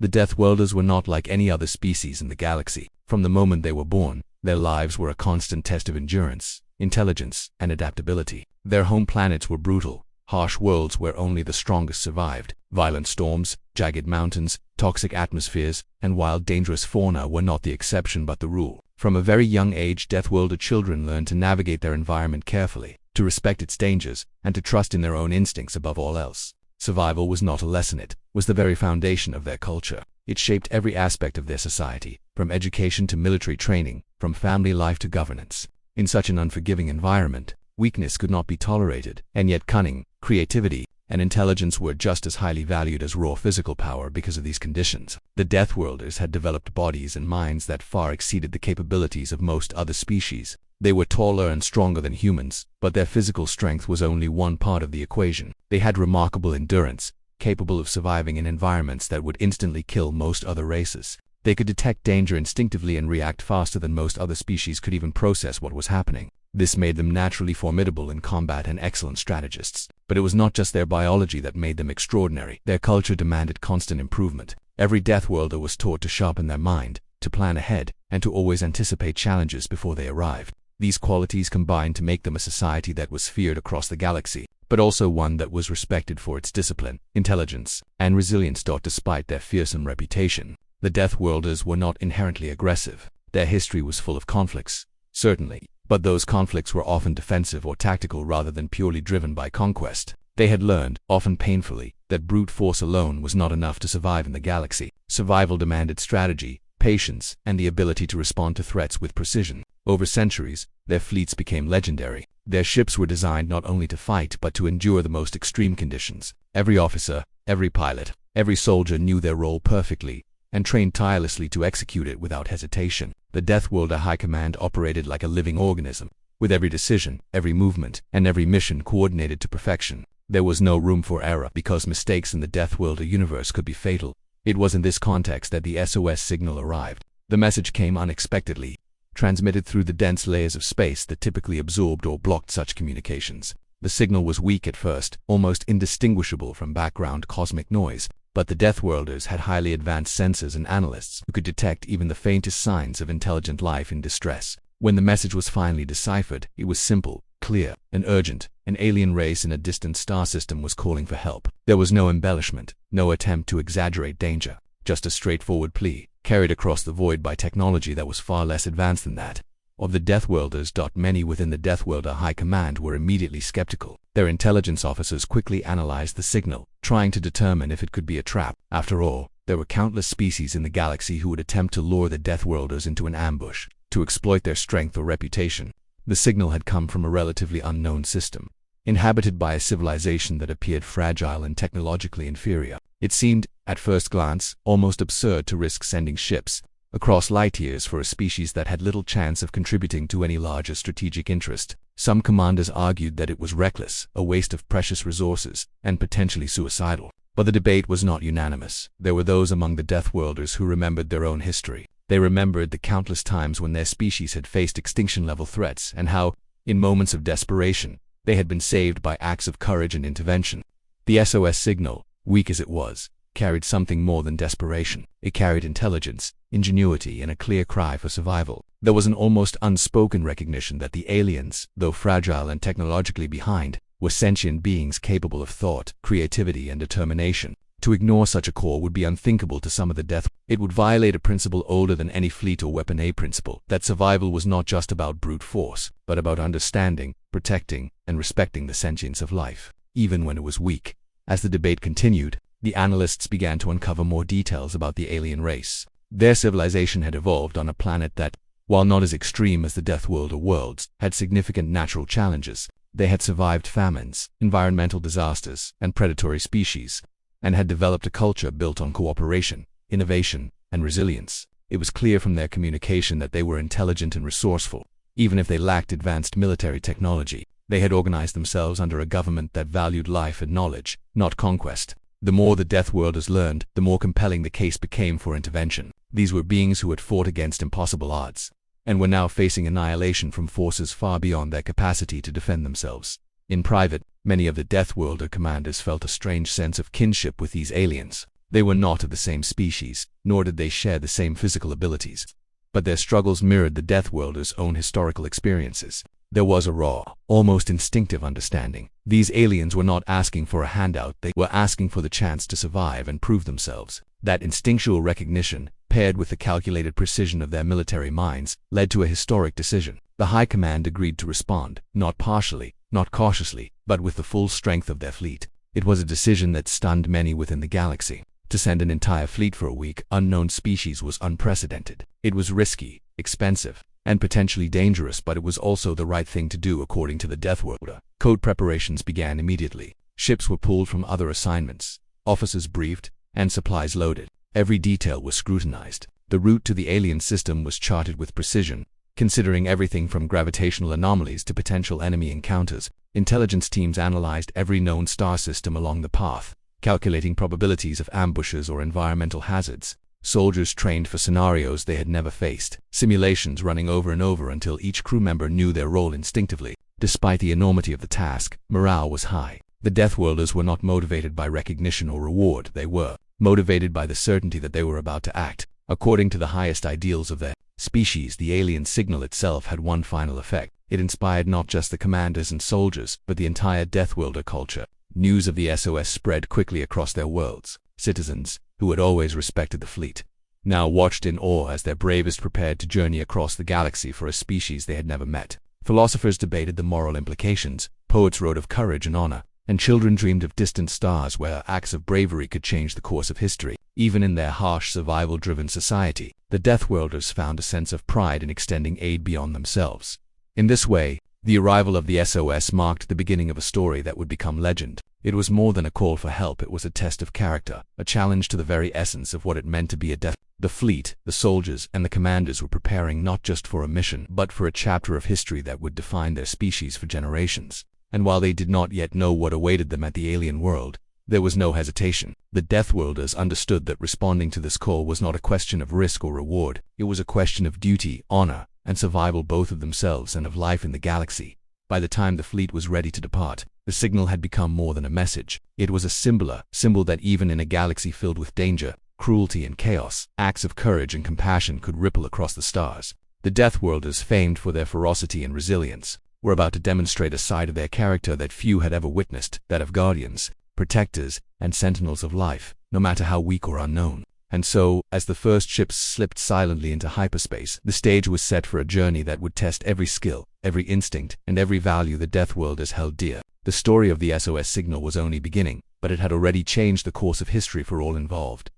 The Deathworlders were not like any other species in the galaxy. From the moment they were born, their lives were a constant test of endurance, intelligence, and adaptability. Their home planets were brutal, harsh worlds where only the strongest survived. Violent storms, jagged mountains, toxic atmospheres, and wild dangerous fauna were not the exception but the rule. From a very young age, Deathworlder children learned to navigate their environment carefully, to respect its dangers, and to trust in their own instincts above all else. Survival was not a lesson, it was the very foundation of their culture. It shaped every aspect of their society, from education to military training, from family life to governance. In such an unforgiving environment, weakness could not be tolerated, and yet cunning, creativity, and intelligence were just as highly valued as raw physical power because of these conditions. The Deathworlders had developed bodies and minds that far exceeded the capabilities of most other species. They were taller and stronger than humans, but their physical strength was only one part of the equation. They had remarkable endurance, capable of surviving in environments that would instantly kill most other races. They could detect danger instinctively and react faster than most other species could even process what was happening. This made them naturally formidable in combat and excellent strategists. But it was not just their biology that made them extraordinary. Their culture demanded constant improvement. Every Deathworlder was taught to sharpen their mind, to plan ahead, and to always anticipate challenges before they arrived. These qualities combined to make them a society that was feared across the galaxy, but also one that was respected for its discipline, intelligence, and resilience. Despite their fearsome reputation, the Deathworlders were not inherently aggressive. Their history was full of conflicts, certainly, but those conflicts were often defensive or tactical rather than purely driven by conquest. They had learned, often painfully, that brute force alone was not enough to survive in the galaxy. Survival demanded strategy, patience, and the ability to respond to threats with precision. Over centuries, their fleets became legendary. Their ships were designed not only to fight but to endure the most extreme conditions. Every officer, every pilot, every soldier knew their role perfectly and trained tirelessly to execute it without hesitation. The Deathworlder High Command operated like a living organism, with every decision, every movement, and every mission coordinated to perfection. There was no room for error because mistakes in the Deathworlder universe could be fatal. It was in this context that the SOS signal arrived. The message came unexpectedly, transmitted through the dense layers of space that typically absorbed or blocked such communications. The signal was weak at first, almost indistinguishable from background cosmic noise, but the Deathworlders had highly advanced sensors and analysts who could detect even the faintest signs of intelligent life in distress. When the message was finally deciphered, it was simple, clear, and urgent. An alien race in a distant star system was calling for help. There was no embellishment, no attempt to exaggerate danger, just a straightforward plea, carried across the void by technology that was far less advanced than that of the Deathworlders. Many within the Deathworlder High Command were immediately skeptical. Their intelligence officers quickly analyzed the signal, trying to determine if it could be a trap. After all, there were countless species in the galaxy who would attempt to lure the Deathworlders into an ambush, to exploit their strength or reputation. The signal had come from a relatively unknown system, inhabited by a civilization that appeared fragile and technologically inferior. It seemed, at first glance, almost absurd to risk sending ships across light years for a species that had little chance of contributing to any larger strategic interest. Some commanders argued that it was reckless, a waste of precious resources, and potentially suicidal. But the debate was not unanimous. There were those among the Deathworlders who remembered their own history. They remembered the countless times when their species had faced extinction-level threats and how, in moments of desperation, they had been saved by acts of courage and intervention. The SOS signal, weak as it was, carried something more than desperation. It carried intelligence, ingenuity, and a clear cry for survival. There was an almost unspoken recognition that the aliens, though fragile and technologically behind, were sentient beings capable of thought, creativity, and determination. To ignore such a call would be unthinkable to some of the Death. It would violate a principle older than any fleet or weapon, a principle that survival was not just about brute force, but about understanding, protecting, and respecting the sentience of life, even when it was weak. As the debate continued, the analysts began to uncover more details about the alien race. Their civilization had evolved on a planet that, while not as extreme as the Deathworlder worlds, had significant natural challenges. They had survived famines, environmental disasters, and predatory species, and had developed a culture built on cooperation, innovation, and resilience. It was clear from their communication that they were intelligent and resourceful. Even if they lacked advanced military technology, they had organized themselves under a government that valued life and knowledge, not conquest. The more the Deathworlders learned, the more compelling the case became for intervention. These were beings who had fought against impossible odds, and were now facing annihilation from forces far beyond their capacity to defend themselves. In private, many of the Deathworlder commanders felt a strange sense of kinship with these aliens. They were not of the same species, nor did they share the same physical abilities. But their struggles mirrored the Deathworlders' own historical experiences. There was a raw, almost instinctive understanding. These aliens were not asking for a handout, they were asking for the chance to survive and prove themselves. That instinctual recognition, paired with the calculated precision of their military minds, led to a historic decision. The High Command agreed to respond, not partially, not cautiously, but with the full strength of their fleet. It was a decision that stunned many within the galaxy. To send an entire fleet for a weak, unknown species was unprecedented. It was risky, expensive, and potentially dangerous, but it was also the right thing to do according to the Deathworlder. Code preparations began immediately. Ships were pulled from other assignments, officers briefed, and supplies loaded. Every detail was scrutinized. The route to the alien system was charted with precision, considering everything from gravitational anomalies to potential enemy encounters. Intelligence teams analyzed every known star system along the path, calculating probabilities of ambushes or environmental hazards. Soldiers trained for scenarios they had never faced, simulations running over and over until each crew member knew their role instinctively. Despite the enormity of the task, morale was high. The Deathworlders were not motivated by recognition or reward, they were motivated by the certainty that they were about to act according to the highest ideals of their species. The alien signal itself had one final effect. It inspired not just the commanders and soldiers, but the entire Deathworlder culture. News of the SOS spread quickly across their worlds. Citizens, who had always respected the fleet, now watched in awe as their bravest prepared to journey across the galaxy for a species they had never met. Philosophers debated the moral implications, poets wrote of courage and honor, and children dreamed of distant stars where acts of bravery could change the course of history. Even in their harsh, survival-driven society, the Deathworlders found a sense of pride in extending aid beyond themselves. In this way, the arrival of the SOS marked the beginning of a story that would become legend. It was more than a call for help, it was a test of character, a challenge to the very essence of what it meant to be a death. The fleet, the soldiers, and the commanders were preparing not just for a mission, but for a chapter of history that would define their species for generations. And while they did not yet know what awaited them at the alien world, there was no hesitation. The Deathworlders understood that responding to this call was not a question of risk or reward, it was a question of duty, honor, and survival, both of themselves and of life in the galaxy. By the time the fleet was ready to depart, the signal had become more than a message. It was a symbol that even in a galaxy filled with danger, cruelty, and chaos, acts of courage and compassion could ripple across the stars. The Deathworlders, famed for their ferocity and resilience, were about to demonstrate a side of their character that few had ever witnessed, that of guardians, protectors, and sentinels of life, no matter how weak or unknown. And so, as the first ships slipped silently into hyperspace, the stage was set for a journey that would test every skill, every instinct, and every value the Deathworlders held dear. The story of the SOS signal was only beginning, but it had already changed the course of history for all involved.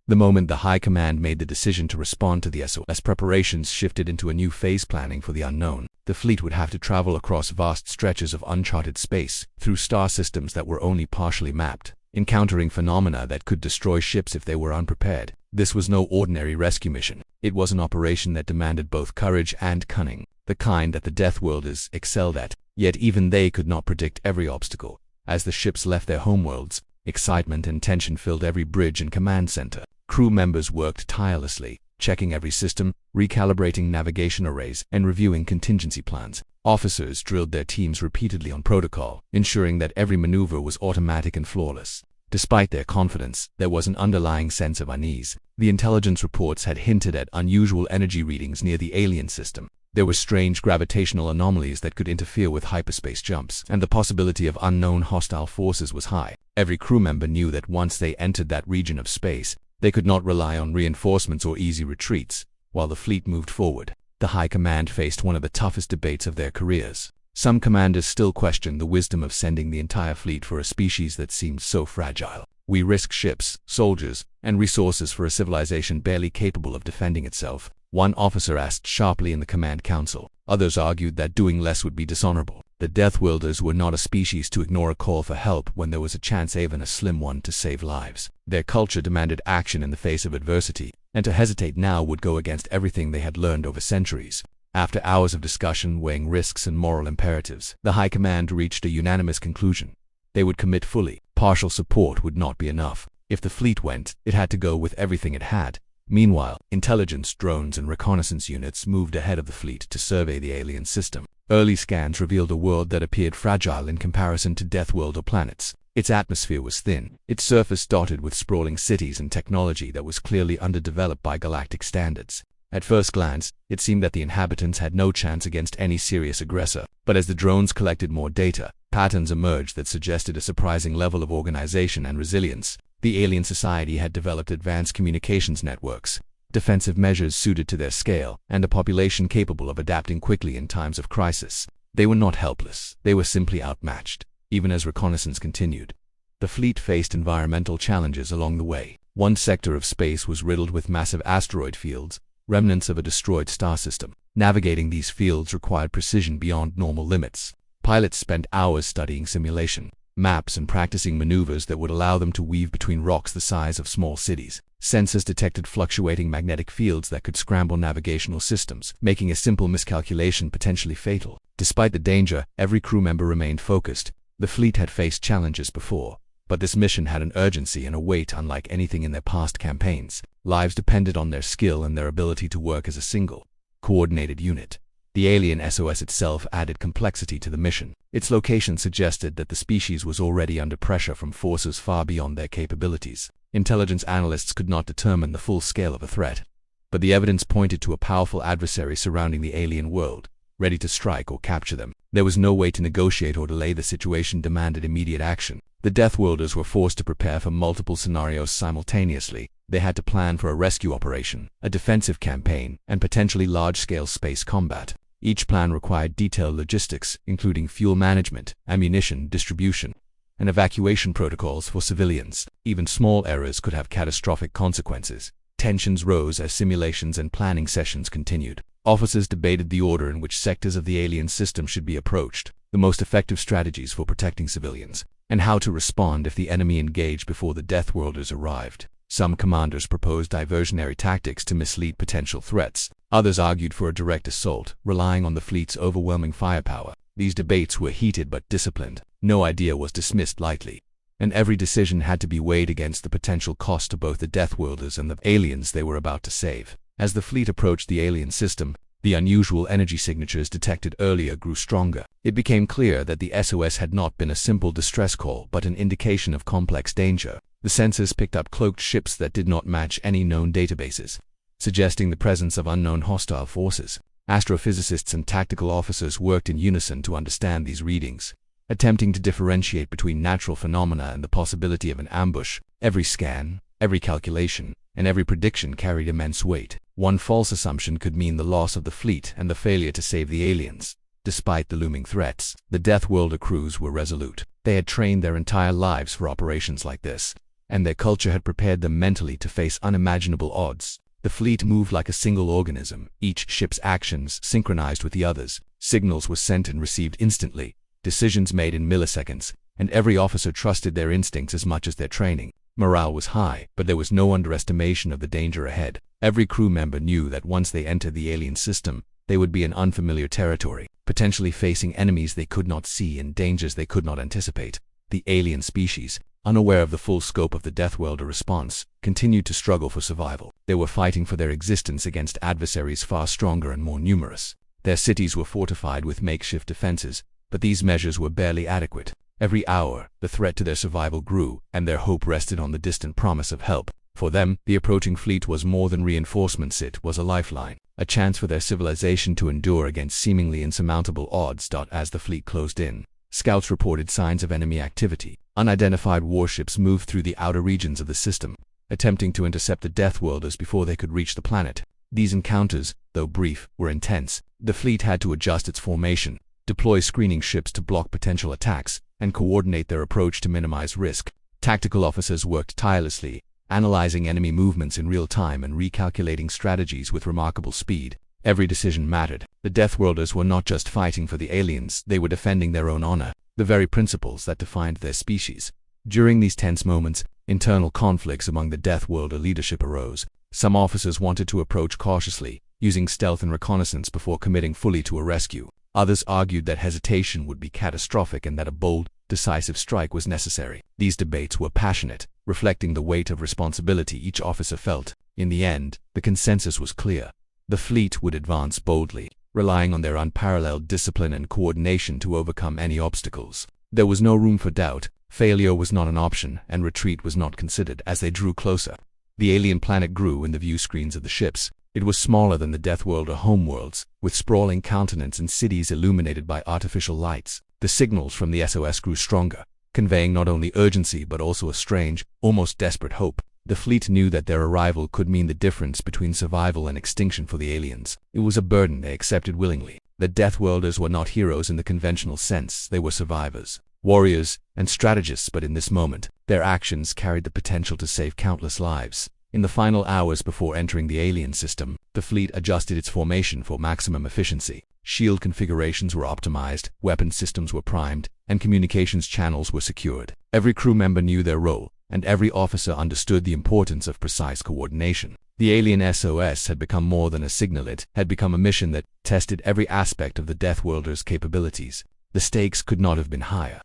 The moment the High Command made the decision to respond to the SOS, preparations shifted into a new phase, planning for the unknown. The fleet would have to travel across vast stretches of uncharted space, through star systems that were only partially mapped, encountering phenomena that could destroy ships if they were unprepared. This was no ordinary rescue mission. It was an operation that demanded both courage and cunning, the kind that the Deathworlders excelled at. Yet even they could not predict every obstacle. As the ships left their homeworlds, excitement and tension filled every bridge and command center. Crew members worked tirelessly, checking every system, recalibrating navigation arrays, and reviewing contingency plans. Officers drilled their teams repeatedly on protocol, ensuring that every maneuver was automatic and flawless. Despite their confidence, there was an underlying sense of unease. The intelligence reports had hinted at unusual energy readings near the alien system. There were strange gravitational anomalies that could interfere with hyperspace jumps, and the possibility of unknown hostile forces was high. Every crew member knew that once they entered that region of space, they could not rely on reinforcements or easy retreats. While the fleet moved forward, the High Command faced one of the toughest debates of their careers. Some commanders still questioned the wisdom of sending the entire fleet for a species that seemed so fragile. We risk ships, soldiers, and resources for a civilization barely capable of defending itself, one officer asked sharply in the command council. Others argued that doing less would be dishonorable. The Deathworlders were not a species to ignore a call for help when there was a chance, even a slim one, to save lives. Their culture demanded action in the face of adversity, and to hesitate now would go against everything they had learned over centuries. After hours of discussion weighing risks and moral imperatives, the High Command reached a unanimous conclusion. They would commit fully. Partial support would not be enough. If the fleet went, it had to go with everything it had. Meanwhile, intelligence drones and reconnaissance units moved ahead of the fleet to survey the alien system. Early scans revealed a world that appeared fragile in comparison to Deathworlder planets. Its atmosphere was thin, its surface dotted with sprawling cities and technology that was clearly underdeveloped by galactic standards. At first glance, it seemed that the inhabitants had no chance against any serious aggressor, but as the drones collected more data, patterns emerged that suggested a surprising level of organization and resilience. The alien society had developed advanced communications networks, defensive measures suited to their scale, and a population capable of adapting quickly in times of crisis. They were not helpless, they were simply outmatched. Even as reconnaissance continued, the fleet faced environmental challenges along the way. One sector of space was riddled with massive asteroid fields, remnants of a destroyed star system. Navigating these fields required precision beyond normal limits. Pilots spent hours studying simulation, maps, and practicing maneuvers that would allow them to weave between rocks the size of small cities. Sensors detected fluctuating magnetic fields that could scramble navigational systems, making a simple miscalculation potentially fatal. Despite the danger, every crew member remained focused. The fleet had faced challenges before, but this mission had an urgency and a weight unlike anything in their past campaigns. Lives depended on their skill and their ability to work as a single, coordinated unit. The alien SOS itself added complexity to the mission. Its location suggested that the species was already under pressure from forces far beyond their capabilities. Intelligence analysts could not determine the full scale of a threat, but the evidence pointed to a powerful adversary surrounding the alien world, ready to strike or capture them. There was no way to negotiate or delay. The situation demanded immediate action. The Deathworlders were forced to prepare for multiple scenarios simultaneously. They had to plan for a rescue operation, a defensive campaign, and potentially large-scale space combat. Each plan required detailed logistics, including fuel management, ammunition distribution, and evacuation protocols for civilians. Even small errors could have catastrophic consequences. Tensions rose as simulations and planning sessions continued. Officers debated the order in which sectors of the alien system should be approached, the most effective strategies for protecting civilians, and how to respond if the enemy engaged before the Deathworlders arrived. Some commanders proposed diversionary tactics to mislead potential threats. Others argued for a direct assault, relying on the fleet's overwhelming firepower. These debates were heated but disciplined. No idea was dismissed lightly, and every decision had to be weighed against the potential cost to both the Deathworlders and the aliens they were about to save. As the fleet approached the alien system, the unusual energy signatures detected earlier grew stronger. It became clear that the SOS had not been a simple distress call but an indication of complex danger. The sensors picked up cloaked ships that did not match any known databases, suggesting the presence of unknown hostile forces. Astrophysicists and tactical officers worked in unison to understand these readings, attempting to differentiate between natural phenomena and the possibility of an ambush. Every scan, every calculation, and every prediction carried immense weight. One false assumption could mean the loss of the fleet and the failure to save the aliens. Despite the looming threats, the Deathworlder crews were resolute. They had trained their entire lives for operations like this, and their culture had prepared them mentally to face unimaginable odds. The fleet moved like a single organism, each ship's actions synchronized with the others. Signals were sent and received instantly, decisions made in milliseconds, and every officer trusted their instincts as much as their training. Morale was high, but there was no underestimation of the danger ahead. Every crew member knew that once they entered the alien system, they would be in unfamiliar territory, potentially facing enemies they could not see and dangers they could not anticipate. The alien species, unaware of the full scope of the Deathworlder response, continued to struggle for survival. They were fighting for their existence against adversaries far stronger and more numerous. Their cities were fortified with makeshift defenses, but these measures were barely adequate. Every hour, the threat to their survival grew, and their hope rested on the distant promise of help. For them, the approaching fleet was more than reinforcements. It was a lifeline, a chance for their civilization to endure against seemingly insurmountable odds. As the fleet closed in, scouts reported signs of enemy activity. Unidentified warships moved through the outer regions of the system, attempting to intercept the Deathworlders before they could reach the planet. These encounters, though brief, were intense. The fleet had to adjust its formation, deploy screening ships to block potential attacks, and coordinate their approach to minimize risk. Tactical officers worked tirelessly, analyzing enemy movements in real time and recalculating strategies with remarkable speed. Every decision mattered. The Deathworlders were not just fighting for the aliens, they were defending their own honor, the very principles that defined their species. During these tense moments, internal conflicts among the Deathworlder leadership arose. Some officers wanted to approach cautiously, using stealth and reconnaissance before committing fully to a rescue. Others argued that hesitation would be catastrophic and that a bold, decisive strike was necessary. These debates were passionate, reflecting the weight of responsibility each officer felt. In the end, the consensus was clear. The fleet would advance boldly, relying on their unparalleled discipline and coordination to overcome any obstacles. There was no room for doubt. Failure was not an option, and retreat was not considered. As they drew closer, the alien planet grew in the view screens of the ships. It was smaller than the Deathworld homeworlds, with sprawling continents and cities illuminated by artificial lights. The signals from the SOS grew stronger, conveying not only urgency but also a strange, almost desperate hope. The fleet knew that their arrival could mean the difference between survival and extinction for the aliens. It was a burden they accepted willingly. The Deathworlders were not heroes in the conventional sense. They were survivors, warriors, and strategists, but in this moment, their actions carried the potential to save countless lives. In the final hours before entering the alien system, the fleet adjusted its formation for maximum efficiency. Shield configurations were optimized, weapon systems were primed, and communications channels were secured. Every crew member knew their role, and every officer understood the importance of precise coordination. The alien SOS had become more than a signal. It had become a mission that tested every aspect of the Deathworlders' capabilities. The stakes could not have been higher.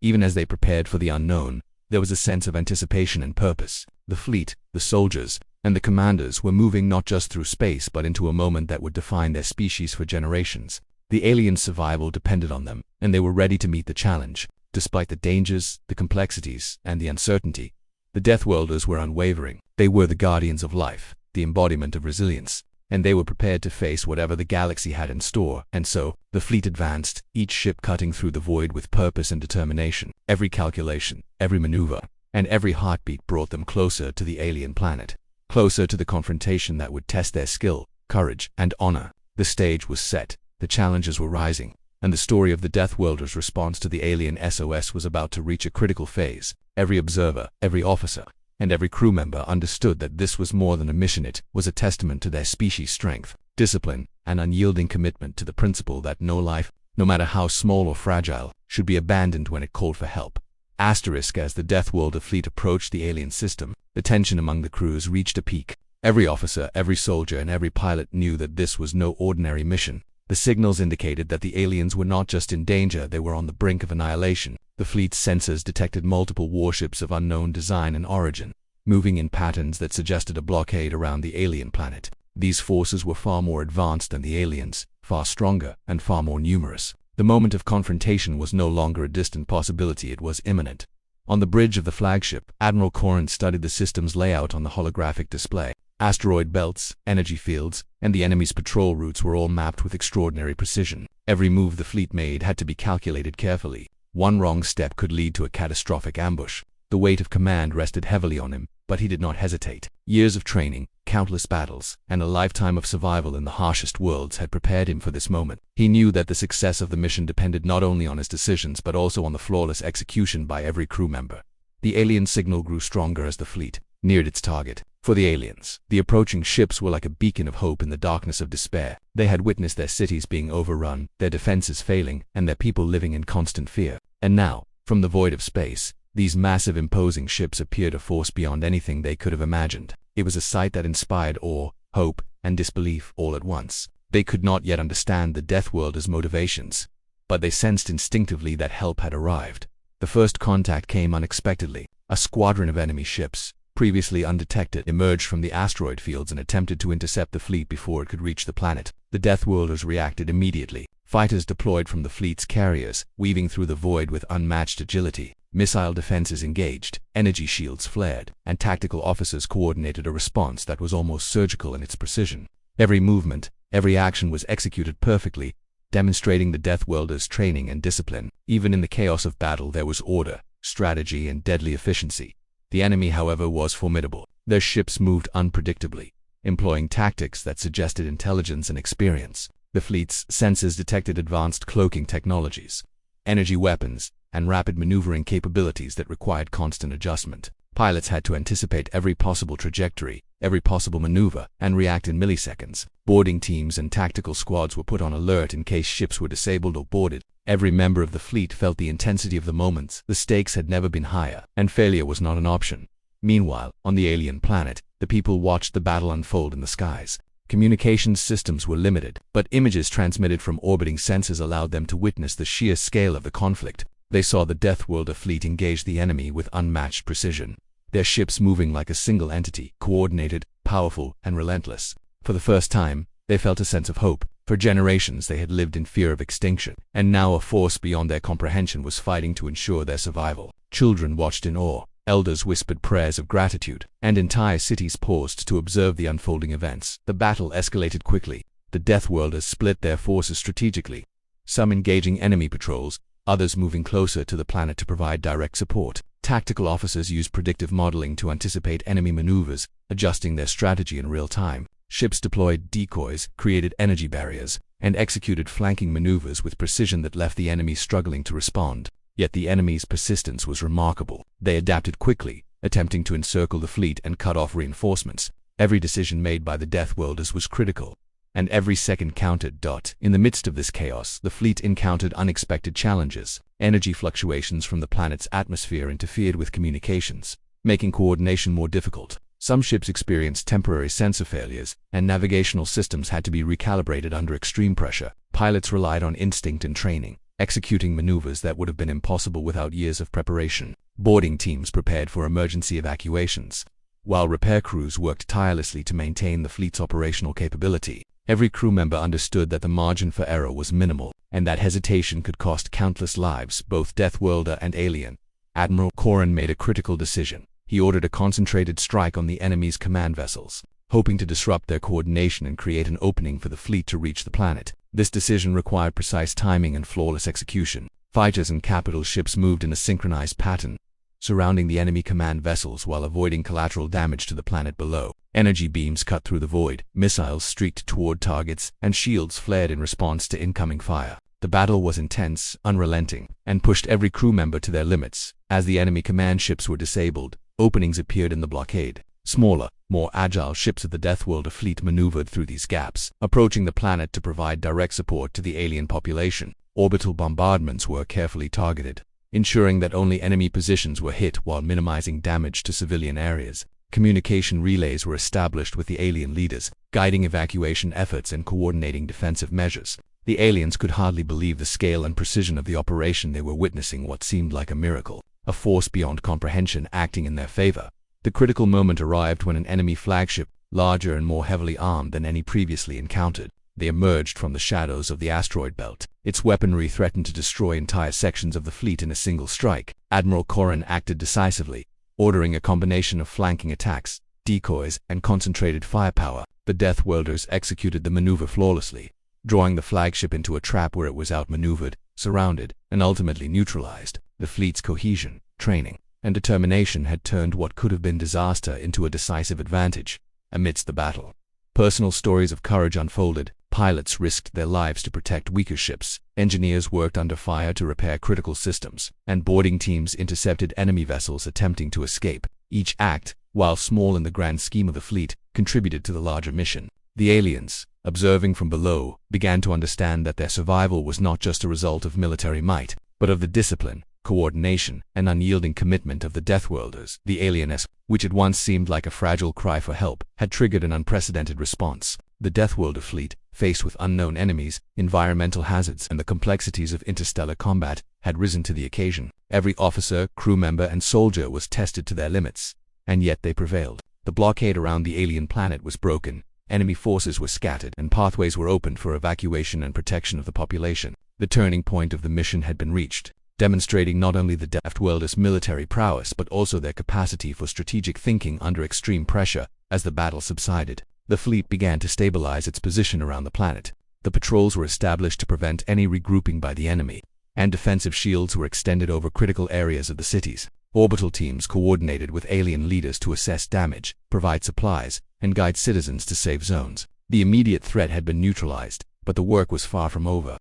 Even as they prepared for the unknown, there was a sense of anticipation and purpose. The fleet, the soldiers, and the commanders were moving not just through space but into a moment that would define their species for generations. The aliens' survival depended on them, and they were ready to meet the challenge. Despite the dangers, the complexities, and the uncertainty, the Deathworlders were unwavering. They were the guardians of life, the embodiment of resilience, and they were prepared to face whatever the galaxy had in store. And so, the fleet advanced, each ship cutting through the void with purpose and determination. Every calculation, every maneuver, and every heartbeat brought them closer to the alien planet, closer to the confrontation that would test their skill, courage, and honor. The stage was set, the challenges were rising, and the story of the Deathworlders' response to the alien SOS was about to reach a critical phase. Every observer, every officer, and every crew member understood that this was more than a mission. It was a testament to their species' strength, discipline, and unyielding commitment to the principle that no life, no matter how small or fragile, should be abandoned when it called for help. As the Deathworlder fleet approached the alien system, the tension among the crews reached a peak. Every officer, every soldier, and every pilot knew that this was no ordinary mission. The signals indicated that the aliens were not just in danger, they were on the brink of annihilation. The fleet's sensors detected multiple warships of unknown design and origin, moving in patterns that suggested a blockade around the alien planet. These forces were far more advanced than the aliens, far stronger, and far more numerous. The moment of confrontation was no longer a distant possibility, it was imminent. On the bridge of the flagship, Admiral Corin studied the system's layout on the holographic display. Asteroid belts, energy fields, and the enemy's patrol routes were all mapped with extraordinary precision. Every move the fleet made had to be calculated carefully. One wrong step could lead to a catastrophic ambush. The weight of command rested heavily on him, but he did not hesitate. Years of training, countless battles, and a lifetime of survival in the harshest worlds had prepared him for this moment. He knew that the success of the mission depended not only on his decisions but also on the flawless execution by every crew member. The alien signal grew stronger as the fleet neared its target. For the aliens, the approaching ships were like a beacon of hope in the darkness of despair. They had witnessed their cities being overrun, their defenses failing, and their people living in constant fear. And now, from the void of space, these massive imposing ships appeared a force beyond anything they could have imagined. It was a sight that inspired awe, hope, and disbelief all at once. They could not yet understand the Deathworlders' motivations, but they sensed instinctively that help had arrived. The first contact came unexpectedly. A squadron of enemy ships, previously undetected, emerged from the asteroid fields and attempted to intercept the fleet before it could reach the planet. The Deathworlders reacted immediately. Fighters deployed from the fleet's carriers, weaving through the void with unmatched agility. Missile defenses engaged, energy shields flared, and tactical officers coordinated a response that was almost surgical in its precision. Every movement, every action was executed perfectly, demonstrating the Deathworlders' training and discipline. Even in the chaos of battle there was order, strategy, and deadly efficiency. The enemy, however, was formidable. Their ships moved unpredictably, employing tactics that suggested intelligence and experience. The fleet's sensors detected advanced cloaking technologies, energy weapons, and rapid maneuvering capabilities that required constant adjustment. Pilots had to anticipate every possible trajectory, every possible maneuver, and react in milliseconds. Boarding teams and tactical squads were put on alert in case ships were disabled or boarded. Every member of the fleet felt the intensity of the moments. The stakes had never been higher, and failure was not an option. Meanwhile, on the alien planet, the people watched the battle unfold in the skies. Communications systems were limited, but images transmitted from orbiting sensors allowed them to witness the sheer scale of the conflict. They saw the Deathworlder fleet engage the enemy with unmatched precision, their ships moving like a single entity, coordinated, powerful, and relentless. For the first time, they felt a sense of hope. For generations they had lived in fear of extinction, and now a force beyond their comprehension was fighting to ensure their survival. Children watched in awe, elders whispered prayers of gratitude, and entire cities paused to observe the unfolding events. The battle escalated quickly. The Deathworlders split their forces strategically, some engaging enemy patrols, others moving closer to the planet to provide direct support. Tactical officers used predictive modeling to anticipate enemy maneuvers, adjusting their strategy in real time. Ships deployed decoys, created energy barriers, and executed flanking maneuvers with precision that left the enemy struggling to respond. Yet the enemy's persistence was remarkable. They adapted quickly, attempting to encircle the fleet and cut off reinforcements. Every decision made by the Deathworlders was critical, and every second counted. In the midst of this chaos, the fleet encountered unexpected challenges. Energy fluctuations from the planet's atmosphere interfered with communications, making coordination more difficult. Some ships experienced temporary sensor failures, and navigational systems had to be recalibrated under extreme pressure. Pilots relied on instinct and training, executing maneuvers that would have been impossible without years of preparation. Boarding teams prepared for emergency evacuations, while repair crews worked tirelessly to maintain the fleet's operational capability. Every crew member understood that the margin for error was minimal, and that hesitation could cost countless lives, both Deathworlder and alien. Admiral Corrin made a critical decision. He ordered a concentrated strike on the enemy's command vessels, hoping to disrupt their coordination and create an opening for the fleet to reach the planet. This decision required precise timing and flawless execution. Fighters and capital ships moved in a synchronized pattern, surrounding the enemy command vessels while avoiding collateral damage to the planet below. Energy beams cut through the void, missiles streaked toward targets, and shields flared in response to incoming fire. The battle was intense, unrelenting, and pushed every crew member to their limits. As the enemy command ships were disabled, openings appeared in the blockade. Smaller, more agile ships of the Deathworlder fleet maneuvered through these gaps, approaching the planet to provide direct support to the alien population. Orbital bombardments were carefully targeted, ensuring that only enemy positions were hit while minimizing damage to civilian areas. Communication relays were established with the alien leaders, guiding evacuation efforts and coordinating defensive measures. The aliens could hardly believe the scale and precision of the operation they were witnessing, what seemed like a miracle, a force beyond comprehension acting in their favor. The critical moment arrived when an enemy flagship, larger and more heavily armed than any previously encountered, they emerged from the shadows of the asteroid belt. Its weaponry threatened to destroy entire sections of the fleet in a single strike. Admiral Corrin acted decisively, ordering a combination of flanking attacks, decoys, and concentrated firepower. The Deathworlders executed the maneuver flawlessly, drawing the flagship into a trap where it was outmaneuvered, surrounded, and ultimately neutralized. The fleet's cohesion, training, and determination had turned what could have been disaster into a decisive advantage. Amidst the battle, personal stories of courage unfolded. Pilots risked their lives to protect weaker ships, engineers worked under fire to repair critical systems, and boarding teams intercepted enemy vessels attempting to escape. Each act, while small in the grand scheme of the fleet, contributed to the larger mission. The aliens, observing from below, began to understand that their survival was not just a result of military might, but of the discipline, coordination, and unyielding commitment of the Deathworlders. The alienness, which had once seemed like a fragile cry for help, had triggered an unprecedented response. The Deathworlder fleet, faced with unknown enemies, environmental hazards, and the complexities of interstellar combat, had risen to the occasion. Every officer, crew member, and soldier was tested to their limits, and yet they prevailed. The blockade around the alien planet was broken, enemy forces were scattered, and pathways were opened for evacuation and protection of the population. The turning point of the mission had been reached, demonstrating not only the Deathworlders' military prowess but also their capacity for strategic thinking under extreme pressure. As the battle subsided, the fleet began to stabilize its position around the planet. The patrols were established to prevent any regrouping by the enemy, and defensive shields were extended over critical areas of the cities. Orbital teams coordinated with alien leaders to assess damage, provide supplies, and guide citizens to safe zones. The immediate threat had been neutralized, but the work was far from over.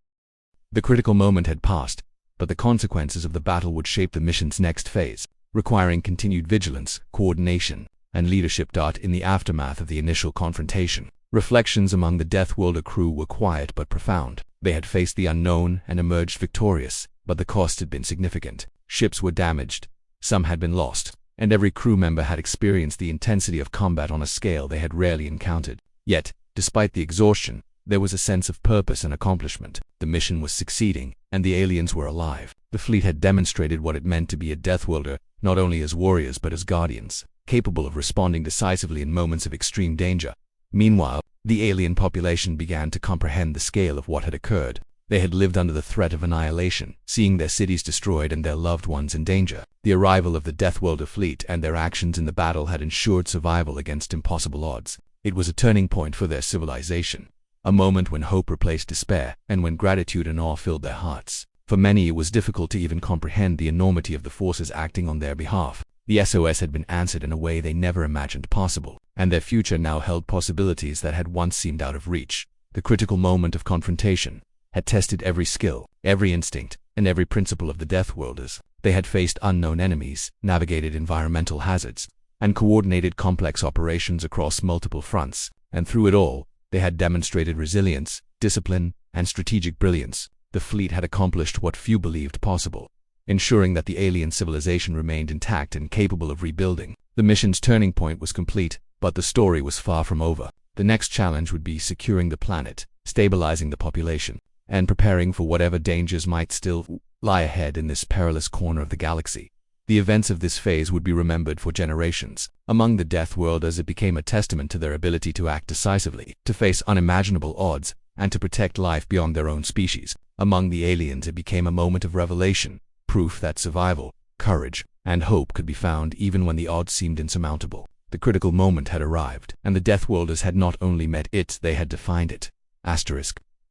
The critical moment had passed, but the consequences of the battle would shape the mission's next phase, requiring continued vigilance, coordination, and leadership. In the aftermath of the initial confrontation, reflections among the Deathworlder crew were quiet but profound. They had faced the unknown and emerged victorious, but the cost had been significant. Ships were damaged, some had been lost, and every crew member had experienced the intensity of combat on a scale they had rarely encountered. Yet, despite the exhaustion, there was a sense of purpose and accomplishment. The mission was succeeding, and the aliens were alive. The fleet had demonstrated what it meant to be a Deathworlder, not only as warriors but as guardians, capable of responding decisively in moments of extreme danger. Meanwhile, the alien population began to comprehend the scale of what had occurred. They had lived under the threat of annihilation, seeing their cities destroyed and their loved ones in danger. The arrival of the Deathworlder fleet and their actions in the battle had ensured survival against impossible odds. It was a turning point for their civilization, a moment when hope replaced despair, and when gratitude and awe filled their hearts. For many, it was difficult to even comprehend the enormity of the forces acting on their behalf. The SOS had been answered in a way they never imagined possible, and their future now held possibilities that had once seemed out of reach. The critical moment of confrontation had tested every skill, every instinct, and every principle of the Deathworlders. They had faced unknown enemies, navigated environmental hazards, and coordinated complex operations across multiple fronts. And through it all, they had demonstrated resilience, discipline, and strategic brilliance. The fleet had accomplished what few believed possible, ensuring that the alien civilization remained intact and capable of rebuilding. The mission's turning point was complete, but the story was far from over. The next challenge would be securing the planet, stabilizing the population, and preparing for whatever dangers might still lie ahead in this perilous corner of the galaxy. The events of this phase would be remembered for generations. Among the Deathworlders, it became a testament to their ability to act decisively, to face unimaginable odds, and to protect life beyond their own species. Among the aliens, it became a moment of revelation, proof that survival, courage, and hope could be found even when the odds seemed insurmountable. The critical moment had arrived, and the Deathworlders had not only met it, they had defined it.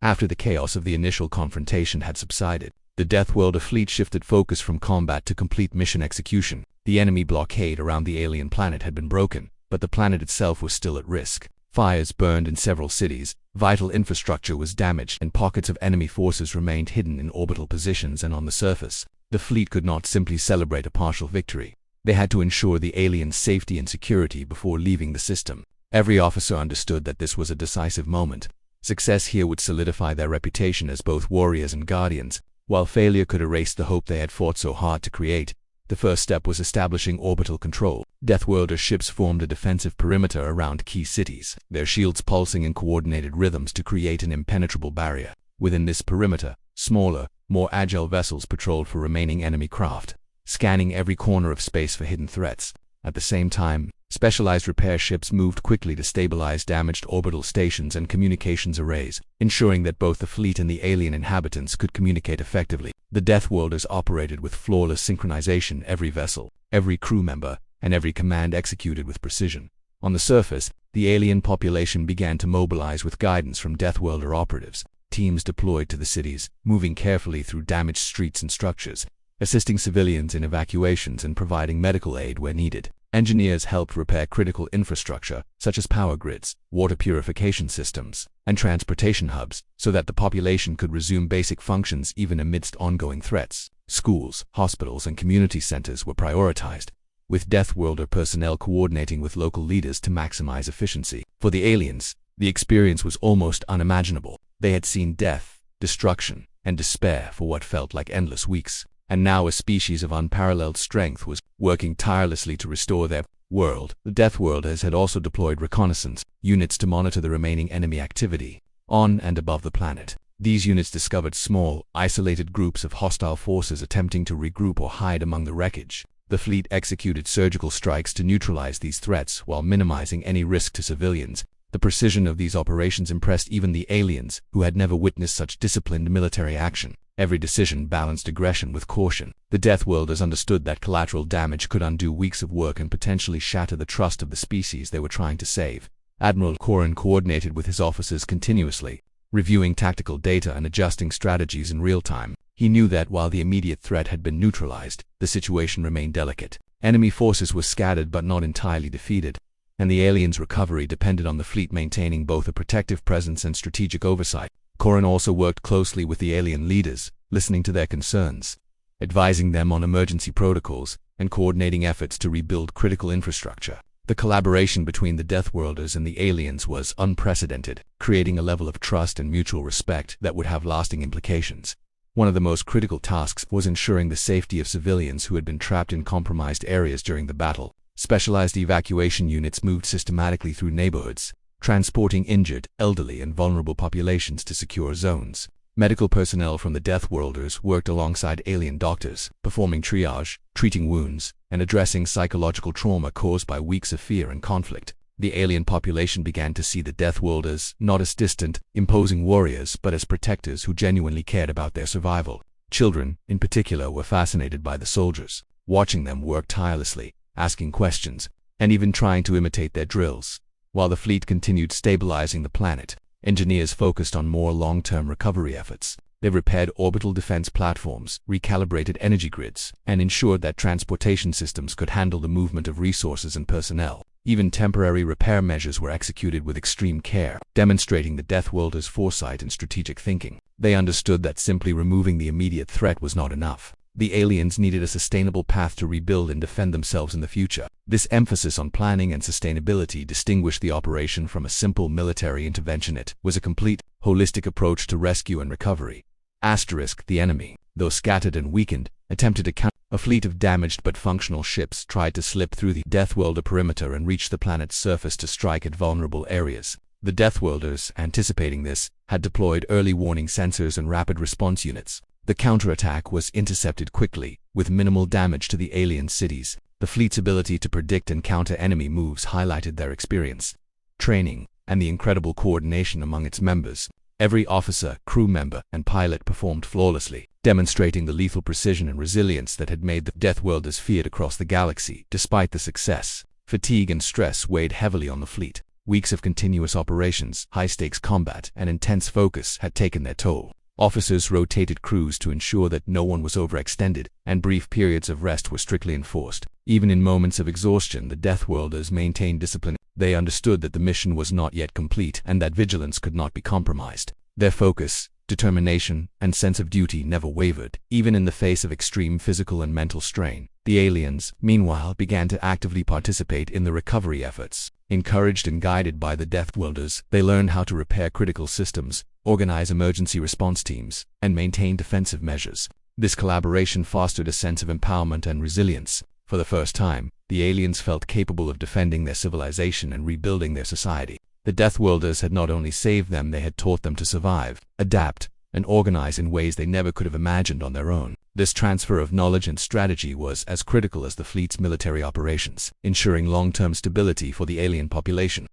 After the chaos of the initial confrontation had subsided, the Deathworlder fleet shifted focus from combat to complete mission execution. The enemy blockade around the alien planet had been broken, but the planet itself was still at risk. Fires burned in several cities, vital infrastructure was damaged, and pockets of enemy forces remained hidden in orbital positions and on the surface. The fleet could not simply celebrate a partial victory. They had to ensure the aliens' safety and security before leaving the system. Every officer understood that this was a decisive moment. Success here would solidify their reputation as both warriors and guardians, while failure could erase the hope they had fought so hard to create. The first step was establishing orbital control. Deathworlder ships formed a defensive perimeter around key cities, their shields pulsing in coordinated rhythms to create an impenetrable barrier. Within this perimeter, smaller, more agile vessels patrolled for remaining enemy craft, scanning every corner of space for hidden threats. At the same time, specialized repair ships moved quickly to stabilize damaged orbital stations and communications arrays, ensuring that both the fleet and the alien inhabitants could communicate effectively. The Deathworlders operated with flawless synchronization, every vessel, every crew member, and every command executed with precision. On the surface, the alien population began to mobilize with guidance from Deathworlder operatives. Teams deployed to the cities, moving carefully through damaged streets and structures, assisting civilians in evacuations and providing medical aid where needed. Engineers helped repair critical infrastructure, such as power grids, water purification systems, and transportation hubs, so that the population could resume basic functions even amidst ongoing threats. Schools, hospitals, and community centers were prioritized, with Deathworlder personnel coordinating with local leaders to maximize efficiency. For the aliens, the experience was almost unimaginable. They had seen death, destruction, and despair for what felt like endless weeks, and now a species of unparalleled strength was working tirelessly to restore their world. The Deathworlders had also deployed reconnaissance units to monitor the remaining enemy activity on and above the planet. These units discovered small, isolated groups of hostile forces attempting to regroup or hide among the wreckage. The fleet executed surgical strikes to neutralize these threats while minimizing any risk to civilians. The precision of these operations impressed even the aliens, who had never witnessed such disciplined military action. Every decision balanced aggression with caution. The Deathworlders understood that collateral damage could undo weeks of work and potentially shatter the trust of the species they were trying to save. Admiral Corin coordinated with his officers continuously, reviewing tactical data and adjusting strategies in real time. He knew that while the immediate threat had been neutralized, the situation remained delicate. Enemy forces were scattered but not entirely defeated, and the aliens' recovery depended on the fleet maintaining both a protective presence and strategic oversight. Corin also worked closely with the alien leaders, listening to their concerns, advising them on emergency protocols, and coordinating efforts to rebuild critical infrastructure. The collaboration between the Deathworlders and the aliens was unprecedented, creating a level of trust and mutual respect that would have lasting implications. One of the most critical tasks was ensuring the safety of civilians who had been trapped in compromised areas during the battle. Specialized evacuation units moved systematically through neighborhoods, transporting injured, elderly, and vulnerable populations to secure zones. Medical personnel from the Deathworlders worked alongside alien doctors, performing triage, treating wounds, and addressing psychological trauma caused by weeks of fear and conflict. the alien population began to see the Deathworlders not as distant, imposing warriors but as protectors who genuinely cared about their survival. Children, in particular, were fascinated by the soldiers, watching them work tirelessly, asking questions, and even trying to imitate their drills. While the fleet continued stabilizing the planet, engineers focused on more long-term recovery efforts. They repaired orbital defense platforms, recalibrated energy grids, and ensured that transportation systems could handle the movement of resources and personnel. Even temporary repair measures were executed with extreme care, demonstrating the Deathworlders' foresight and strategic thinking. They understood that simply removing the immediate threat was not enough. The aliens needed a sustainable path to rebuild and defend themselves in the future. This emphasis on planning and sustainability distinguished the operation from a simple military intervention. It was a complete, holistic approach to rescue and recovery. The enemy, though scattered and weakened, attempted to counter. A fleet of damaged but functional ships tried to slip through the Deathworlder perimeter and reach the planet's surface to strike at vulnerable areas. The Deathworlders, anticipating this, had deployed early warning sensors and rapid response units. The counterattack was intercepted quickly, with minimal damage to the alien cities. The fleet's ability to predict and counter enemy moves highlighted their experience, training, and the incredible coordination among its members. Every officer, crew member, and pilot performed flawlessly, demonstrating the lethal precision and resilience that had made the Deathworlders feared across the galaxy. Despite the success, fatigue and stress weighed heavily on the fleet. Weeks of continuous operations, high-stakes combat, and intense focus had taken their toll. Officers rotated crews to ensure that no one was overextended, and brief periods of rest were strictly enforced. Even in moments of exhaustion, the Deathworlders maintained discipline. They understood that the mission was not yet complete and that vigilance could not be compromised. Their focus, determination, and sense of duty never wavered, even in the face of extreme physical and mental strain. The aliens, meanwhile, began to actively participate in the recovery efforts. Encouraged and guided by the Deathworlders, they learned how to repair critical systems, organize emergency response teams, and maintain defensive measures. This collaboration fostered a sense of empowerment and resilience. For the first time, the aliens felt capable of defending their civilization and rebuilding their society. The Deathworlders had not only saved them, they had taught them to survive, adapt, and organize in ways they never could have imagined on their own. This transfer of knowledge and strategy was as critical as the fleet's military operations, ensuring long-term stability for the alien population.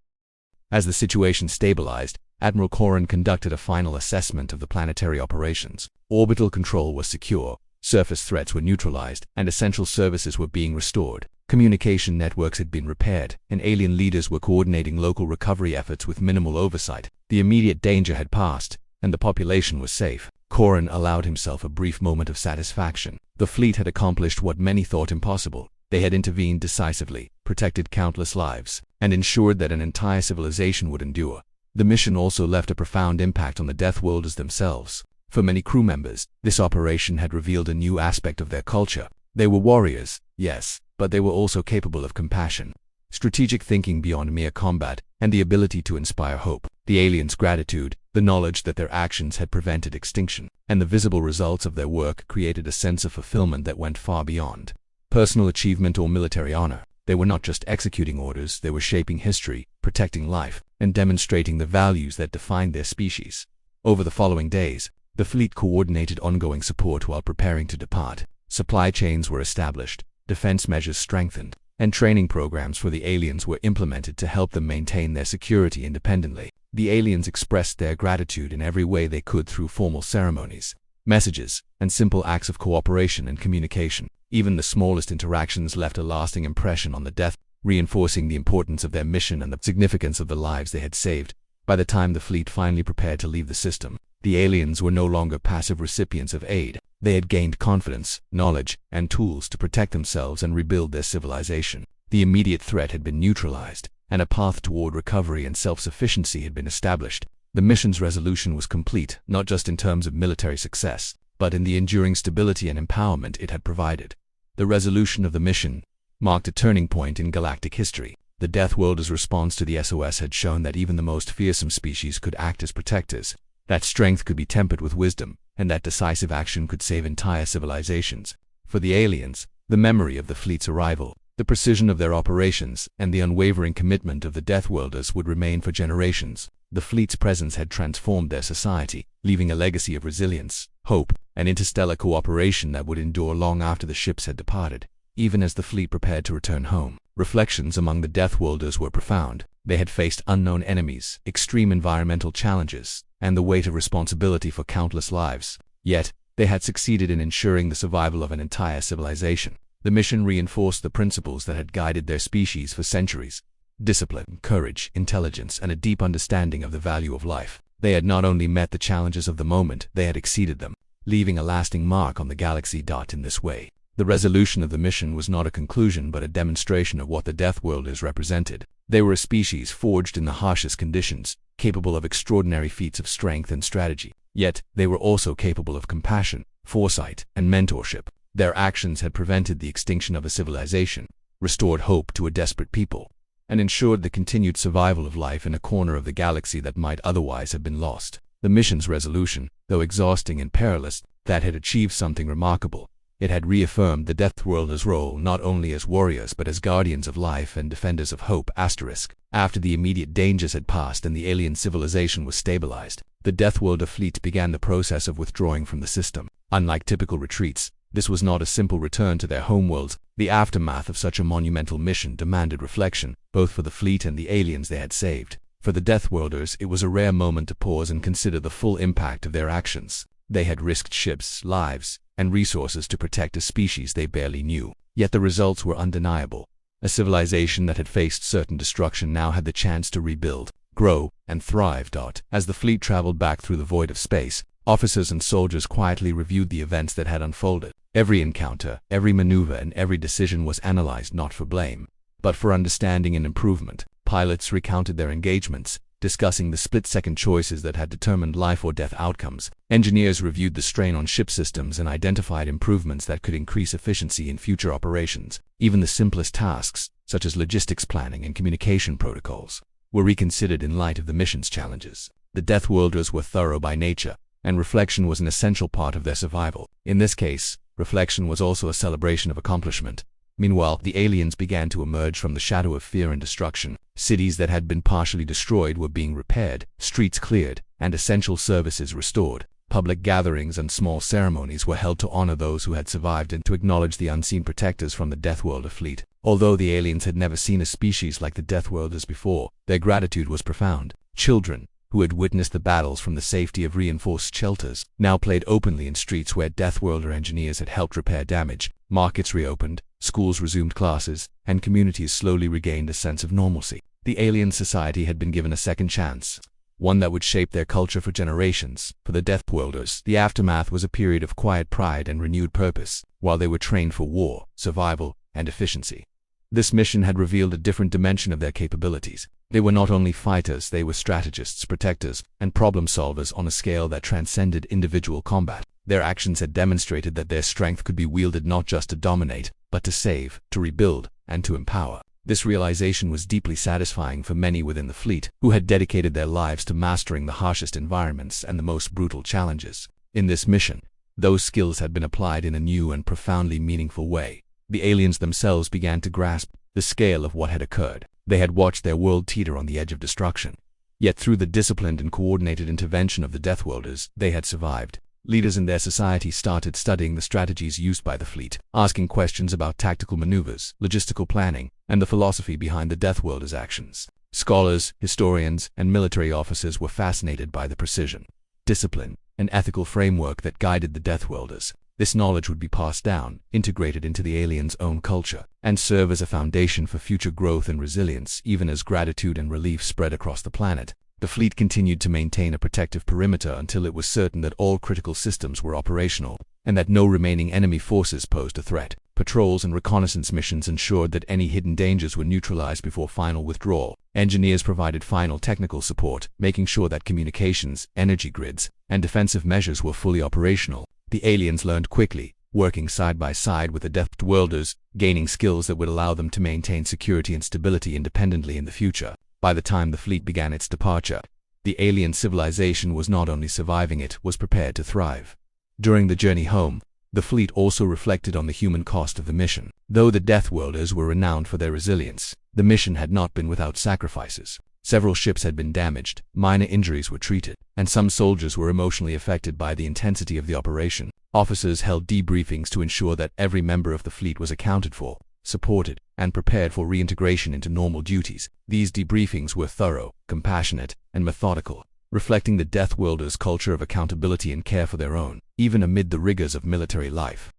As the situation stabilized, Admiral Corrin conducted a final assessment of the planetary operations. Orbital control was secure, surface threats were neutralized, and essential services were being restored. Communication networks had been repaired, and alien leaders were coordinating local recovery efforts with minimal oversight. The immediate danger had passed, and the population was safe. Corrin allowed himself a brief moment of satisfaction. The fleet had accomplished what many thought impossible. They had intervened decisively, protected countless lives, and ensured that an entire civilization would endure. The mission also left a profound impact on the Deathworlders themselves. For many crew members, this operation had revealed a new aspect of their culture. They were warriors, yes, but they were also capable of compassion, strategic thinking beyond mere combat, and the ability to inspire hope. The aliens' gratitude, the knowledge that their actions had prevented extinction, and the visible results of their work created a sense of fulfillment that went far beyond personal achievement or military honor. They were not just executing orders, they were shaping history, protecting life, and demonstrating the values that defined their species. Over the following days, the fleet coordinated ongoing support while preparing to depart. Supply chains were established, defense measures strengthened, and training programs for the aliens were implemented to help them maintain their security independently. The aliens expressed their gratitude in every way they could through formal ceremonies, messages, and simple acts of cooperation and communication. Even the smallest interactions left a lasting impression on the Death, reinforcing the importance of their mission and the significance of the lives they had saved. By the time the fleet finally prepared to leave the system, the aliens were no longer passive recipients of aid. They had gained confidence, knowledge, and tools to protect themselves and rebuild their civilization. The immediate threat had been neutralized, and a path toward recovery and self-sufficiency had been established. The mission's resolution was complete, not just in terms of military success, but in the enduring stability and empowerment it had provided. The resolution of the mission marked a turning point in galactic history. The Deathworlders' response to the SOS had shown that even the most fearsome species could act as protectors, that strength could be tempered with wisdom, and that decisive action could save entire civilizations. For the aliens, the memory of the fleet's arrival, the precision of their operations, and the unwavering commitment of the Deathworlders would remain for generations. The fleet's presence had transformed their society, leaving a legacy of resilience, hope, and interstellar cooperation that would endure long after the ships had departed. Even as the fleet prepared to return home, reflections among the Deathworlders were profound. They had faced unknown enemies, extreme environmental challenges, and the weight of responsibility for countless lives. Yet, they had succeeded in ensuring the survival of an entire civilization. The mission reinforced the principles that had guided their species for centuries: discipline, courage, intelligence, and a deep understanding of the value of life. They had not only met the challenges of the moment, they had exceeded them, leaving a lasting mark on the galaxy. In this way, the resolution of the mission was not a conclusion but a demonstration of what the Deathworlders represented. They were a species forged in the harshest conditions, capable of extraordinary feats of strength and strategy. Yet, they were also capable of compassion, foresight, and mentorship. Their actions had prevented the extinction of a civilization, restored hope to a desperate people, and ensured the continued survival of life in a corner of the galaxy that might otherwise have been lost. The mission's resolution, though exhausting and perilous, that had achieved something remarkable. It had reaffirmed the Deathworlders' role not only as warriors but as guardians of life and defenders of hope. After the immediate dangers had passed and the alien civilization was stabilized, the Deathworlder fleet began the process of withdrawing from the system. Unlike typical retreats, this was not a simple return to their homeworlds. The aftermath of such a monumental mission demanded reflection, both for the fleet and the aliens they had saved. For the Deathworlders, it was a rare moment to pause and consider the full impact of their actions. They had risked ships, lives, and resources to protect a species they barely knew. Yet the results were undeniable. A civilization that had faced certain destruction now had the chance to rebuild, grow, and thrive. As the fleet traveled back through the void of space, officers and soldiers quietly reviewed the events that had unfolded. Every encounter, every maneuver, and every decision was analyzed not for blame, but for understanding and improvement. Pilots recounted their engagements, discussing the split-second choices that had determined life or death outcomes. Engineers reviewed the strain on ship systems and identified improvements that could increase efficiency in future operations. Even the simplest tasks, such as logistics planning and communication protocols, were reconsidered in light of the mission's challenges. The Deathworlders were thorough by nature, and reflection was an essential part of their survival. In this case, reflection was also a celebration of accomplishment. Meanwhile, the aliens began to emerge from the shadow of fear and destruction. Cities that had been partially destroyed were being repaired, streets cleared, and essential services restored. Public gatherings and small ceremonies were held to honor those who had survived and to acknowledge the unseen protectors from the Deathworlder fleet. Although the aliens had never seen a species like the Deathworlders before, their gratitude was profound. Children, who had witnessed the battles from the safety of reinforced shelters, now played openly in streets where Deathworlder engineers had helped repair damage. Markets reopened, schools resumed classes, and communities slowly regained a sense of normalcy. The alien society had been given a second chance, one that would shape their culture for generations. For the Deathworlders, the aftermath was a period of quiet pride and renewed purpose, while they were trained for war, survival, and efficiency. This mission had revealed a different dimension of their capabilities. They were not only fighters, they were strategists, protectors, and problem solvers on a scale that transcended individual combat. Their actions had demonstrated that their strength could be wielded not just to dominate, but to save, to rebuild, and to empower. This realization was deeply satisfying for many within the fleet, who had dedicated their lives to mastering the harshest environments and the most brutal challenges. In this mission, those skills had been applied in a new and profoundly meaningful way. The aliens themselves began to grasp the scale of what had occurred. They had watched their world teeter on the edge of destruction. Yet through the disciplined and coordinated intervention of the Deathworlders, they had survived. Leaders in their society started studying the strategies used by the fleet, asking questions about tactical maneuvers, logistical planning, and the philosophy behind the Deathworlders' actions. Scholars, historians, and military officers were fascinated by the precision, discipline, and ethical framework that guided the Deathworlders. This knowledge would be passed down, integrated into the aliens' own culture, and serve as a foundation for future growth and resilience. Even as gratitude and relief spread across the planet, the fleet continued to maintain a protective perimeter until it was certain that all critical systems were operational, and that no remaining enemy forces posed a threat. Patrols and reconnaissance missions ensured that any hidden dangers were neutralized before final withdrawal. Engineers provided final technical support, making sure that communications, energy grids, and defensive measures were fully operational. The aliens learned quickly, working side by side with the Deathworlders, gaining skills that would allow them to maintain security and stability independently in the future. By the time the fleet began its departure, the alien civilization was not only surviving, it was prepared to thrive. During the journey home, the fleet also reflected on the human cost of the mission. Though the Deathworlders were renowned for their resilience, the mission had not been without sacrifices. Several ships had been damaged, minor injuries were treated, and some soldiers were emotionally affected by the intensity of the operation. Officers held debriefings to ensure that every member of the fleet was accounted for. supported, and prepared for reintegration into normal duties. These debriefings were thorough, compassionate, and methodical, reflecting the Deathworlders' culture of accountability and care for their own, even amid the rigors of military life.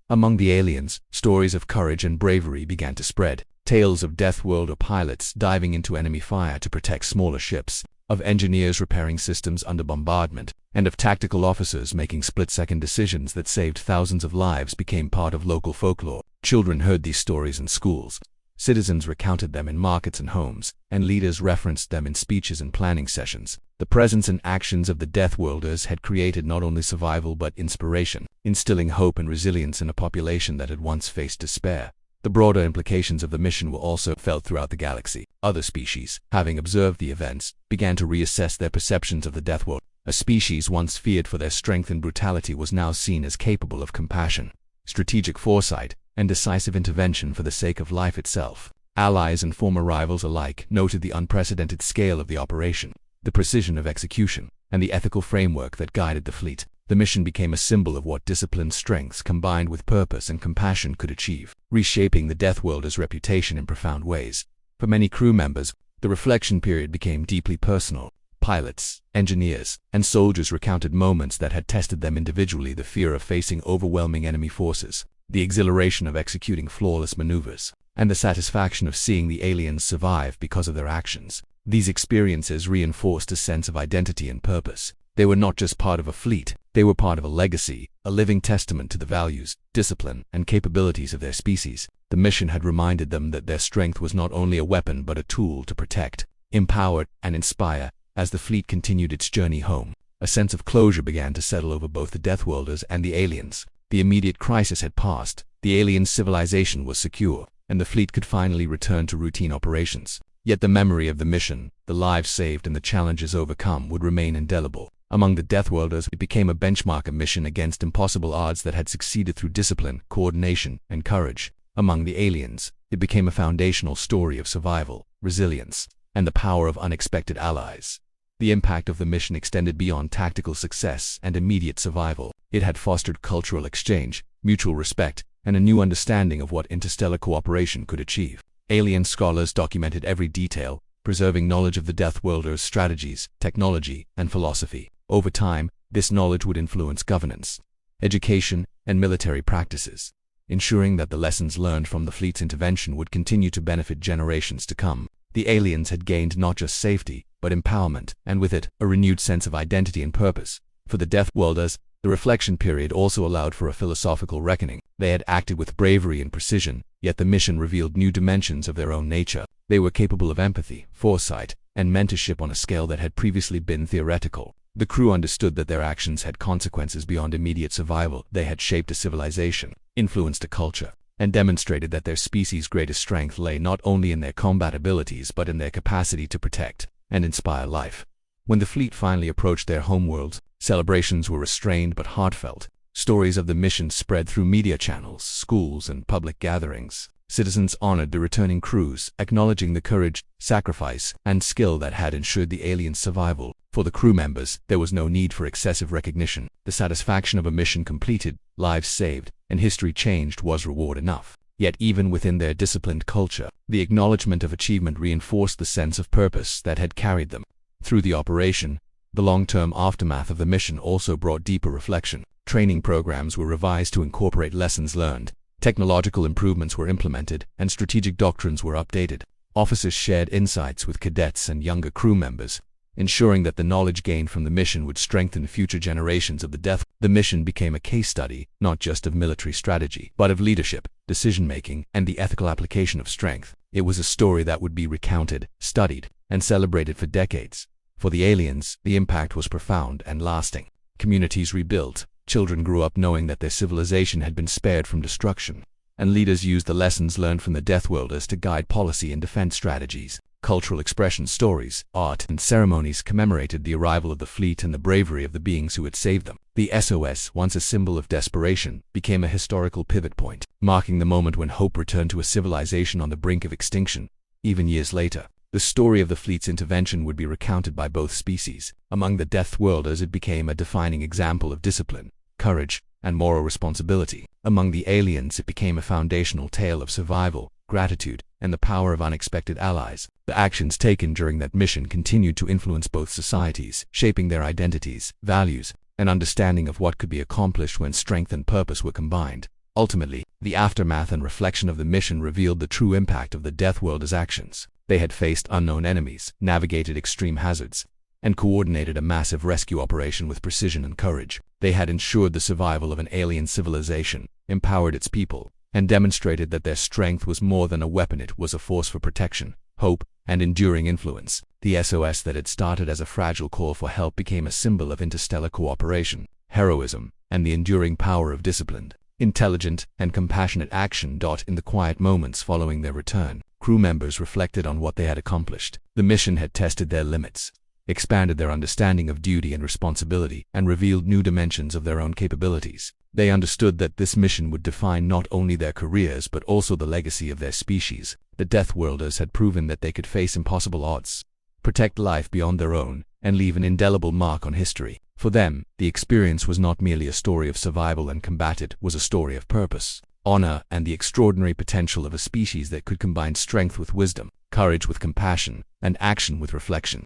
Among the aliens, stories of courage and bravery began to spread. Tales of Deathworlder pilots diving into enemy fire to protect smaller ships, of engineers repairing systems under bombardment, and of tactical officers making split-second decisions that saved thousands of lives became part of local folklore. Children heard these stories in schools, citizens recounted them in markets and homes, and leaders referenced them in speeches and planning sessions. The presence and actions of the Deathworlders had created not only survival but inspiration, instilling hope and resilience in a population that had once faced despair. The broader implications of the mission were also felt throughout the galaxy. Other species, having observed the events, began to reassess their perceptions of the Deathworld. A species once feared for their strength and brutality was now seen as capable of compassion, strategic foresight, and decisive intervention for the sake of life itself. Allies and former rivals alike noted the unprecedented scale of the operation, the precision of execution, and the ethical framework that guided the fleet. The mission became a symbol of what disciplined strengths combined with purpose and compassion could achieve, reshaping the Deathworlders' reputation in profound ways. For many crew members, the reflection period became deeply personal. Pilots, engineers, and soldiers recounted moments that had tested them individually: the fear of facing overwhelming enemy forces, the exhilaration of executing flawless maneuvers, and the satisfaction of seeing the aliens survive because of their actions. These experiences reinforced a sense of identity and purpose. They were not just part of a fleet, they were part of a legacy, a living testament to the values, discipline, and capabilities of their species. The mission had reminded them that their strength was not only a weapon but a tool to protect, empower, and inspire. As the fleet continued its journey home, a sense of closure began to settle over both the Deathworlders and the aliens. The immediate crisis had passed, the alien civilization was secure, and the fleet could finally return to routine operations. Yet the memory of the mission, the lives saved and the challenges overcome would remain indelible. Among the Deathworlders, it became a benchmark, a mission against impossible odds that had succeeded through discipline, coordination, and courage. Among the aliens, it became a foundational story of survival, resilience, and the power of unexpected allies. The impact of the mission extended beyond tactical success and immediate survival. It had fostered cultural exchange, mutual respect, and a new understanding of what interstellar cooperation could achieve. Alien scholars documented every detail, preserving knowledge of the Deathworlders' strategies, technology, and philosophy. Over time, this knowledge would influence governance, education, and military practices, ensuring that the lessons learned from the fleet's intervention would continue to benefit generations to come. The aliens had gained not just safety, but empowerment, and with it, a renewed sense of identity and purpose. For the Deathworlders, the reflection period also allowed for a philosophical reckoning. They had acted with bravery and precision, yet the mission revealed new dimensions of their own nature. They were capable of empathy, foresight, and mentorship on a scale that had previously been theoretical. The crew understood that their actions had consequences beyond immediate survival. They had shaped a civilization, influenced a culture, and demonstrated that their species' greatest strength lay not only in their combat abilities but in their capacity to protect and inspire life. When the fleet finally approached their homeworld, celebrations were restrained but heartfelt. Stories of the mission spread through media channels, schools, and public gatherings. Citizens honored the returning crews, acknowledging the courage, sacrifice, and skill that had ensured the aliens' survival. For the crew members, there was no need for excessive recognition. The satisfaction of a mission completed, lives saved, and history changed was reward enough. Yet even within their disciplined culture, the acknowledgement of achievement reinforced the sense of purpose that had carried them through the operation. The long-term aftermath of the mission also brought deeper reflection. Training programs were revised to incorporate lessons learned. Technological improvements were implemented, and strategic doctrines were updated. Officers shared insights with cadets and younger crew members, ensuring that the knowledge gained from the mission would strengthen future generations of the Death. The mission became a case study, not just of military strategy, but of leadership, decision-making, and the ethical application of strength. It was a story that would be recounted, studied, and celebrated for decades. For the aliens, the impact was profound and lasting. Communities rebuilt, children grew up knowing that their civilization had been spared from destruction, and leaders used the lessons learned from the Deathworlders to guide policy and defense strategies. Cultural expression, stories, art, and ceremonies commemorated the arrival of the fleet and the bravery of the beings who had saved them. The SOS, once a symbol of desperation, became a historical pivot point, marking the moment when hope returned to a civilization on the brink of extinction. Even years later, the story of the fleet's intervention would be recounted by both species. Among the Deathworlders, it became a defining example of discipline, courage, and moral responsibility. Among the aliens, it became a foundational tale of survival, gratitude, and the power of unexpected allies. The actions taken during that mission continued to influence both societies, shaping their identities, values, and understanding of what could be accomplished when strength and purpose were combined. Ultimately, the aftermath and reflection of the mission revealed the true impact of the Deathworlders' actions. They had faced unknown enemies, navigated extreme hazards, and coordinated a massive rescue operation with precision and courage. They had ensured the survival of an alien civilization, empowered its people, and demonstrated that their strength was more than a weapon. It was a force for protection, hope, and enduring influence. The SOS that had started as a fragile call for help became a symbol of interstellar cooperation, heroism, and the enduring power of disciplined, intelligent, and compassionate action. In the quiet moments following their return, crew members reflected on what they had accomplished. The mission had tested their limits, expanded their understanding of duty and responsibility, and revealed new dimensions of their own capabilities. They understood that this mission would define not only their careers but also the legacy of their species. The Deathworlders had proven that they could face impossible odds, protect life beyond their own, and leave an indelible mark on history. For them, the experience was not merely a story of survival and combat. It was a story of purpose, honor, and the extraordinary potential of a species that could combine strength with wisdom, courage with compassion, and action with reflection.